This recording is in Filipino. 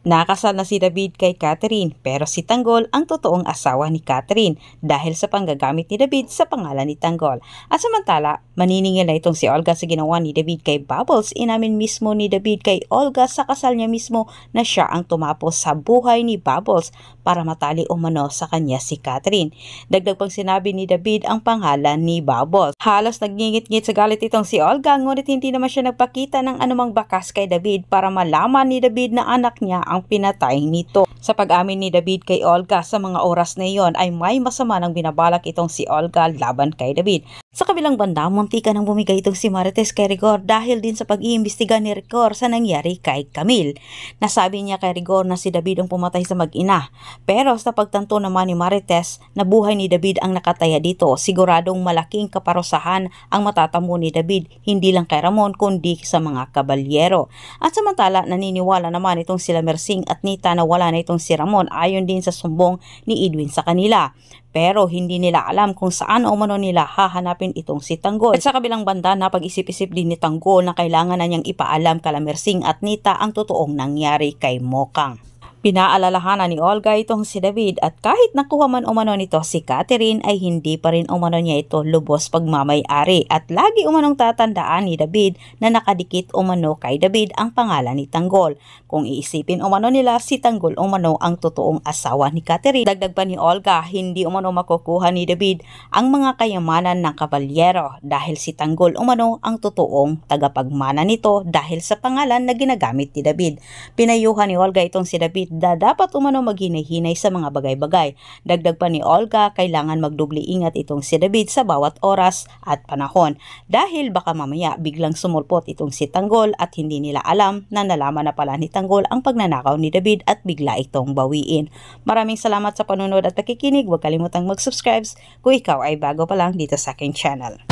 Nakasal na si David kay Catherine pero si Tanggol ang totoong asawa ni Catherine dahil sa panggagamit ni David sa pangalan ni Tanggol. At samantala, maniningil na itong si Olga sa ginawa ni David kay Bubbles. Inamin mismo ni David kay Olga sa kasal niya mismo na siya ang tumapos sa buhay ni Bubbles para matali umano sa kanya si Catherine. Dagdag pang sinabi ni David ang pangalan ni Bubbles. Halos nagngingit-ngit sa galit itong si Olga ngunit hindi naman siya nagpakita ng anumang bakas kay David para malaman ni David na anak niya ang pinatay nito. Sa pag-amin ni David kay Olga sa mga oras na iyon ay may masama nang binabalak itong si Olga laban kay David. Sa kabilang banda, muntikan nang bumigay itong si Marites kay Rigor dahil din sa pag-iimbestiga ni Rigor sa nangyari kay Camille. Nasabi niya kay Rigor na si David ang pumatay sa mag-ina. Pero sa pagtanto naman ni Marites na buhay ni David ang nakataya dito, siguradong malaking kaparusahan ang matatamo ni David, hindi lang kay Ramon kundi sa mga kabalyero. At samantala, naniniwala naman itong sila Mersing at Nita na wala na itong si Ramon ayon din sa sumbong ni Edwin sa kanila. Pero hindi nila alam kung saan o mano nila hahanapin itong si Tanggol. At sa kabilang banda, napag-isip-isip din ni Tanggol na kailangan na niyang ipaalam kala Mersing at Nita ang totoong nangyari kay Mokang. Pinaalalahanan ni Olga itong si David at kahit nakuha man umano nito si Catherine ay hindi pa rin umano niya ito lubos pagmamay-ari at lagi umanong tatandaan ni David na nakadikit umano kay David ang pangalan ni Tanggol. Kung iisipin umano nila, si Tanggol umano ang totoong asawa ni Catherine. Dagdag pa ni Olga, hindi umano makukuha ni David ang mga kayamanan ng kabalyero dahil si Tanggol umano ang totoong tagapagmana nito dahil sa pangalan na ginagamit ni David. Pinayuhan ni Olga itong si David na dapat umano maghinay-hinay sa mga bagay-bagay. Dagdag pa ni Olga, kailangan magdubli ingat itong si David sa bawat oras at panahon dahil baka mamaya biglang sumulpot itong si Tanggol at hindi nila alam na nalaman na pala ni Tanggol ang pagnanakaw ni David at bigla itong bawiin. Maraming salamat sa panunod at pakikinig. Huwag kalimutang mag-subscribe kung ikaw ay bago pa lang dito sa aking channel.